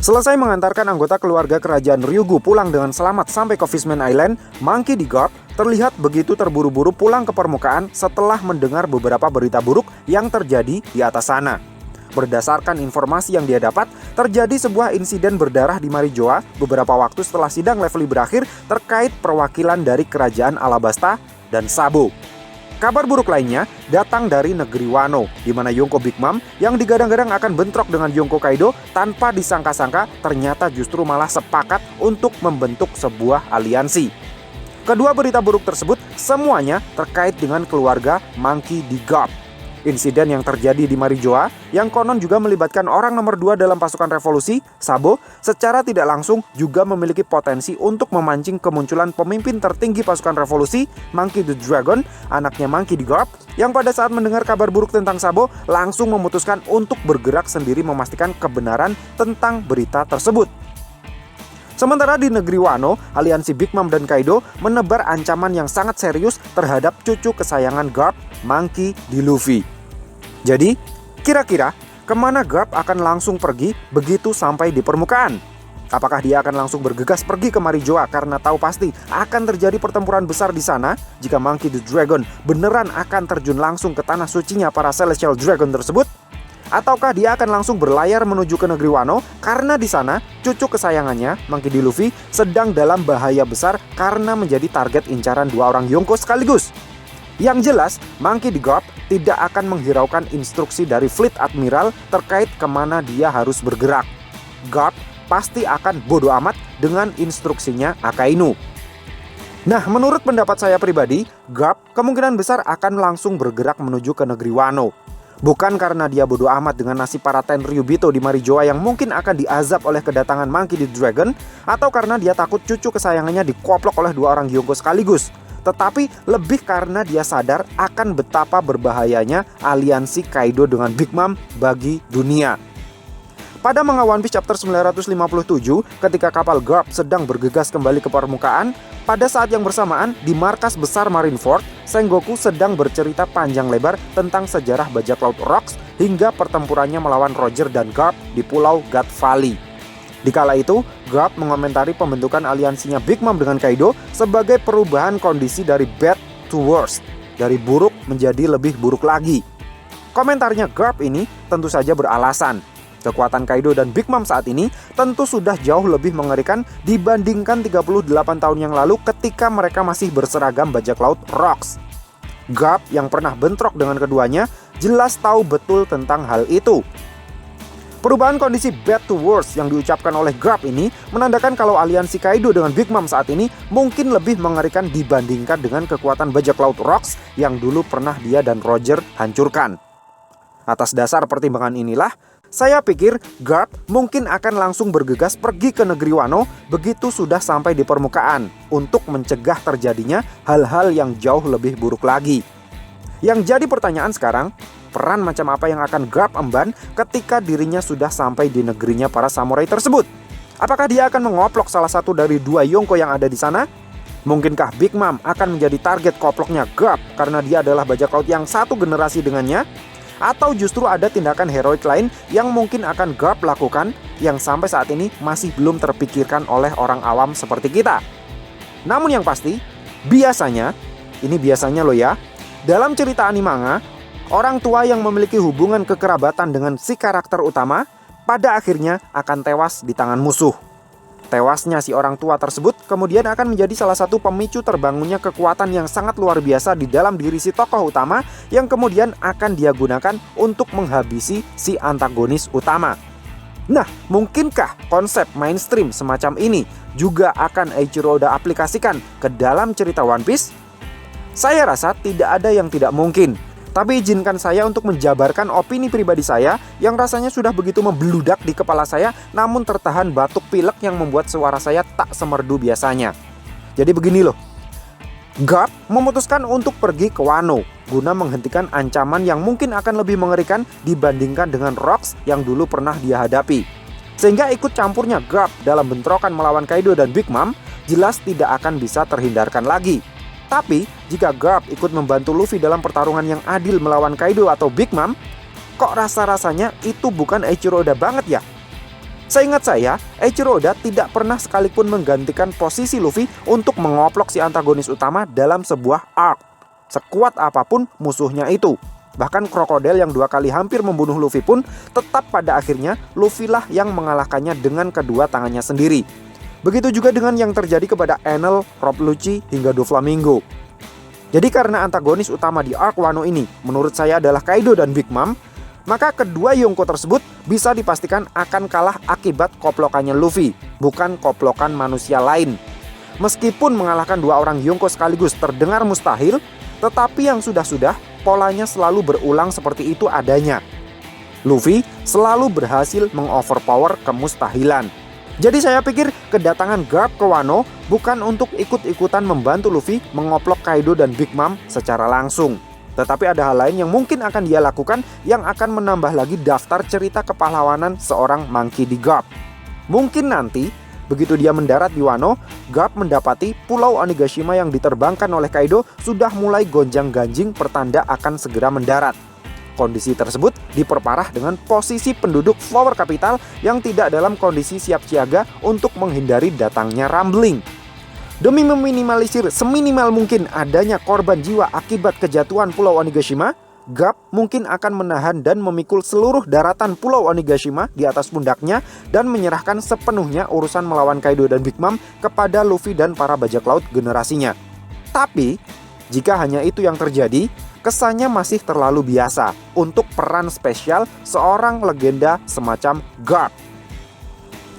Selesai mengantarkan anggota keluarga kerajaan Ryugu pulang dengan selamat sampai ke Fishman Island, Monkey D. Garp terlihat begitu terburu-buru pulang ke permukaan setelah mendengar beberapa berita buruk yang terjadi di atas sana. Berdasarkan informasi yang dia dapat, terjadi sebuah insiden berdarah di Marijoa beberapa waktu setelah sidang Leveille berakhir terkait perwakilan dari kerajaan Alabasta dan Sabo. Kabar buruk lainnya datang dari negeri Wano, di mana Yonko Big Mom yang digadang-gadang akan bentrok dengan Yonko Kaido tanpa disangka-sangka ternyata justru malah sepakat untuk membentuk sebuah aliansi. Kedua berita buruk tersebut semuanya terkait dengan keluarga Monkey D. Garp. Insiden yang terjadi di Marijoa yang konon juga melibatkan orang nomor 2 dalam pasukan revolusi, Sabo, secara tidak langsung juga memiliki potensi untuk memancing kemunculan pemimpin tertinggi pasukan revolusi, Monkey the Dragon, anaknya Monkey D. Garp, yang pada saat mendengar kabar buruk tentang Sabo langsung memutuskan untuk bergerak sendiri memastikan kebenaran tentang berita tersebut. Sementara di negeri Wano, aliansi Big Mom dan Kaido menebar ancaman yang sangat serius terhadap cucu kesayangan Garp, Monkey D. Luffy. Jadi, kira-kira kemana Garp akan langsung pergi begitu sampai di permukaan? Apakah dia akan langsung bergegas pergi ke Marijoa karena tahu pasti akan terjadi pertempuran besar di sana jika Monkey the Dragon beneran akan terjun langsung ke tanah sucinya para Celestial Dragon tersebut? Ataukah dia akan langsung berlayar menuju ke negeri Wano karena di sana cucu kesayangannya, Monkey D. Luffy, sedang dalam bahaya besar karena menjadi target incaran dua orang Yonko sekaligus? Yang jelas, Monkey D. Garp tidak akan menghiraukan instruksi dari Fleet Admiral terkait kemana dia harus bergerak. Garp pasti akan bodo amat dengan instruksinya Akainu. Nah, menurut pendapat saya pribadi, Garp kemungkinan besar akan langsung bergerak menuju ke negeri Wano. Bukan karena dia bodo amat dengan nasib para Tenryubito di Marijoa yang mungkin akan diazab oleh kedatangan Monkey D. Dragon, atau karena dia takut cucu kesayangannya dikoplok oleh dua orang Yonko sekaligus. Tetapi lebih karena dia sadar akan betapa berbahayanya aliansi Kaido dengan Big Mom bagi dunia. Pada manga One Piece chapter 957, ketika kapal Garp sedang bergegas kembali ke permukaan, pada saat yang bersamaan di markas besar Marineford, Sengoku sedang bercerita panjang lebar tentang sejarah bajak laut Rocks hingga pertempurannya melawan Roger dan Garp di Pulau God Valley. Di kala itu, Garp mengomentari pembentukan aliansinya Big Mom dengan Kaido sebagai perubahan kondisi dari bad to worse, dari buruk menjadi lebih buruk lagi. Komentarnya Garp ini tentu saja beralasan. Kekuatan Kaido dan Big Mom saat ini tentu sudah jauh lebih mengerikan dibandingkan 38 tahun yang lalu ketika mereka masih berseragam bajak laut Rocks. Garp yang pernah bentrok dengan keduanya jelas tahu betul tentang hal itu. Perubahan kondisi bad to worse yang diucapkan oleh Garp ini menandakan kalau aliansi Kaido dengan Big Mom saat ini mungkin lebih mengerikan dibandingkan dengan kekuatan bajak laut Rocks yang dulu pernah dia dan Roger hancurkan. Atas dasar pertimbangan inilah, saya pikir Garp mungkin akan langsung bergegas pergi ke negeri Wano begitu sudah sampai di permukaan untuk mencegah terjadinya hal-hal yang jauh lebih buruk lagi. Yang jadi pertanyaan sekarang, peran macam apa yang akan Garp emban ketika dirinya sudah sampai di negerinya para samurai tersebut? Apakah dia akan mengoplok salah satu dari dua Yonko yang ada di sana? Mungkinkah Big Mom akan menjadi target koploknya Garp karena dia adalah bajak laut yang satu generasi dengannya? Atau justru ada tindakan heroik lain yang mungkin akan Garp lakukan yang sampai saat ini masih belum terpikirkan oleh orang awam seperti kita. Namun yang pasti, biasanya loh ya, dalam cerita anime, orang tua yang memiliki hubungan kekerabatan dengan si karakter utama pada akhirnya akan tewas di tangan musuh. Tewasnya si orang tua tersebut kemudian akan menjadi salah satu pemicu terbangunnya kekuatan yang sangat luar biasa di dalam diri si tokoh utama yang kemudian akan dia gunakan untuk menghabisi si antagonis utama. Nah, mungkinkah konsep mainstream semacam ini juga akan Eiichiro Oda aplikasikan ke dalam cerita One Piece? Saya rasa tidak ada yang tidak mungkin. Tapi izinkan saya untuk menjabarkan opini pribadi saya yang rasanya sudah begitu membeludak di kepala saya namun tertahan batuk pilek yang membuat suara saya tak semerdu biasanya. Jadi begini loh, Garp memutuskan untuk pergi ke Wano guna menghentikan ancaman yang mungkin akan lebih mengerikan dibandingkan dengan Rocks yang dulu pernah dia hadapi. Sehingga ikut campurnya Garp dalam bentrokan melawan Kaido dan Big Mom jelas tidak akan bisa terhindarkan lagi. Tapi, jika Garp ikut membantu Luffy dalam pertarungan yang adil melawan Kaido atau Big Mom, kok rasa-rasanya itu bukan Eiichiro Oda banget ya? Seingat saya, Eiichiro Oda tidak pernah sekalipun menggantikan posisi Luffy untuk mengoplok si antagonis utama dalam sebuah arc, sekuat apapun musuhnya itu. Bahkan Crocodile yang 2 kali hampir membunuh Luffy pun tetap pada akhirnya Luffy lah yang mengalahkannya dengan kedua tangannya sendiri. Begitu juga dengan yang terjadi kepada Enel, Rob Lucci, hingga Doflamingo. Jadi karena antagonis utama di arc Wano ini menurut saya adalah Kaido dan Big Mom, maka kedua Yonko tersebut bisa dipastikan akan kalah akibat koplokannya Luffy, bukan koplokan manusia lain. Meskipun mengalahkan 2 orang Yonko sekaligus terdengar mustahil, tetapi yang sudah-sudah polanya selalu berulang seperti itu adanya. Luffy selalu berhasil mengoverpower kemustahilan. Jadi saya pikir kedatangan Garp ke Wano bukan untuk ikut-ikutan membantu Luffy mengoplok Kaido dan Big Mom secara langsung. Tetapi ada hal lain yang mungkin akan dia lakukan yang akan menambah lagi daftar cerita kepahlawanan seorang Monkey D. Garp. Mungkin nanti, begitu dia mendarat di Wano, Garp mendapati pulau Onigashima yang diterbangkan oleh Kaido sudah mulai gonjang-ganjing pertanda akan segera mendarat. Kondisi tersebut diperparah dengan posisi penduduk Flower Capital yang tidak dalam kondisi siap siaga untuk menghindari datangnya rumbling. Demi meminimalisir seminimal mungkin adanya korban jiwa akibat kejatuhan Pulau Onigashima, Garp mungkin akan menahan dan memikul seluruh daratan Pulau Onigashima di atas pundaknya dan menyerahkan sepenuhnya urusan melawan Kaido dan Big Mom kepada Luffy dan para bajak laut generasinya. Tapi, jika hanya itu yang terjadi, kesannya masih terlalu biasa untuk peran spesial seorang legenda semacam Garp.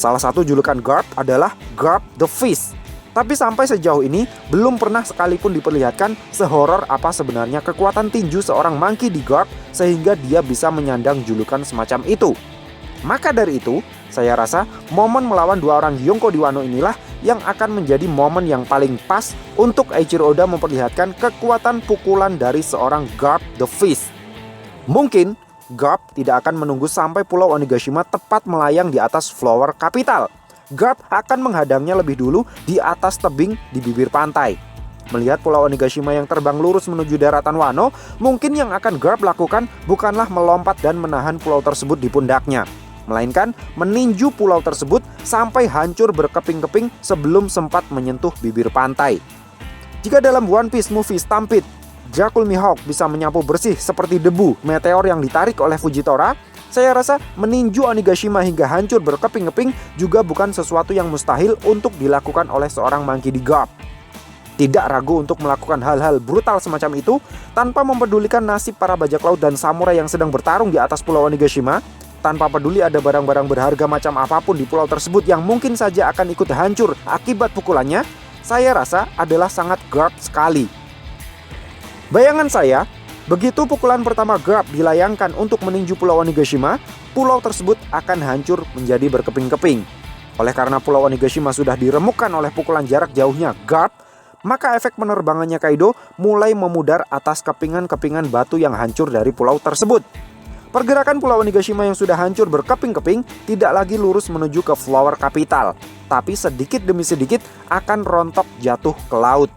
Salah satu julukan Garp adalah Garp the Fist. Tapi sampai sejauh ini belum pernah sekalipun diperlihatkan sehoror apa sebenarnya kekuatan tinju seorang Monkey D. Garp sehingga dia bisa menyandang julukan semacam itu. Maka dari itu, saya rasa momen melawan 2 orang Yonko di Wano inilah yang akan menjadi momen yang paling pas untuk Eiichiro Oda memperlihatkan kekuatan pukulan dari seorang Garp the Fist. Mungkin Garp tidak akan menunggu sampai Pulau Onigashima tepat melayang di atas Flower Capital. Garp akan menghadangnya lebih dulu di atas tebing di bibir pantai. Melihat Pulau Onigashima yang terbang lurus menuju daratan Wano, mungkin yang akan Garp lakukan bukanlah melompat dan menahan pulau tersebut di pundaknya, melainkan meninju pulau tersebut sampai hancur berkeping-keping sebelum sempat menyentuh bibir pantai. Jika dalam One Piece movie Stampede, Jakul Mihawk bisa menyapu bersih seperti debu meteor yang ditarik oleh Fujitora, saya rasa meninju Onigashima hingga hancur berkeping-keping juga bukan sesuatu yang mustahil untuk dilakukan oleh seorang Monkey D. Garp. Tidak ragu untuk melakukan hal-hal brutal semacam itu tanpa mempedulikan nasib para bajak laut dan samurai yang sedang bertarung di atas Pulau Onigashima, tanpa peduli ada barang-barang berharga macam apapun di pulau tersebut yang mungkin saja akan ikut hancur akibat pukulannya, saya rasa adalah sangat Garp sekali. Bayangan saya, begitu pukulan pertama Garp dilayangkan untuk meninju Pulau Onigashima, pulau tersebut akan hancur menjadi berkeping-keping. Oleh karena Pulau Onigashima sudah diremukkan oleh pukulan jarak jauhnya Garp, maka efek penerbangannya Kaido mulai memudar atas kepingan-kepingan batu yang hancur dari pulau tersebut. Pergerakan Pulau Onigashima yang sudah hancur berkeping-keping tidak lagi lurus menuju ke Flower Capital, tapi sedikit demi sedikit akan rontok jatuh ke laut.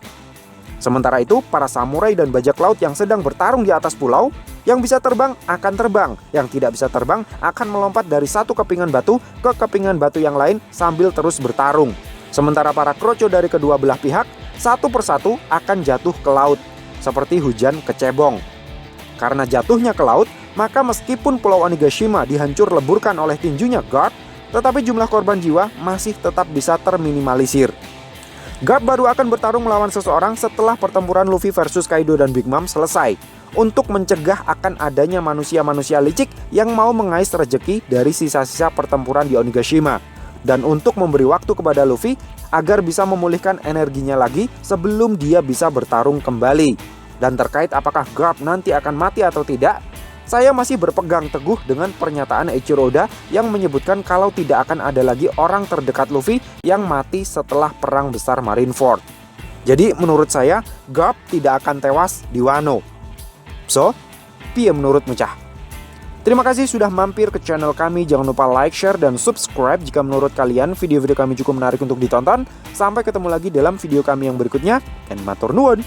Sementara itu, para samurai dan bajak laut yang sedang bertarung di atas pulau, yang bisa terbang akan terbang, yang tidak bisa terbang akan melompat dari satu kepingan batu ke kepingan batu yang lain sambil terus bertarung. Sementara para kroco dari kedua belah pihak, satu persatu akan jatuh ke laut, seperti hujan kecebong. Karena jatuhnya ke laut, maka meskipun Pulau Onigashima dihancur leburkan oleh tinjunya Garp, tetapi jumlah korban jiwa masih tetap bisa terminimalisir. Garp baru akan bertarung melawan seseorang setelah pertempuran Luffy versus Kaido dan Big Mom selesai, untuk mencegah akan adanya manusia-manusia licik yang mau mengais rejeki dari sisa-sisa pertempuran di Onigashima, dan untuk memberi waktu kepada Luffy agar bisa memulihkan energinya lagi sebelum dia bisa bertarung kembali. Dan terkait apakah Garp nanti akan mati atau tidak, saya masih berpegang teguh dengan pernyataan Eiichiro Oda yang menyebutkan kalau tidak akan ada lagi orang terdekat Luffy yang mati setelah perang besar Marineford. Jadi menurut saya, Garp tidak akan tewas di Wano. So, piye menurut Mecah? Terima kasih sudah mampir ke channel kami. Jangan lupa like, share, dan subscribe jika menurut kalian video-video kami cukup menarik untuk ditonton. Sampai ketemu lagi dalam video kami yang berikutnya. And matur nuwun.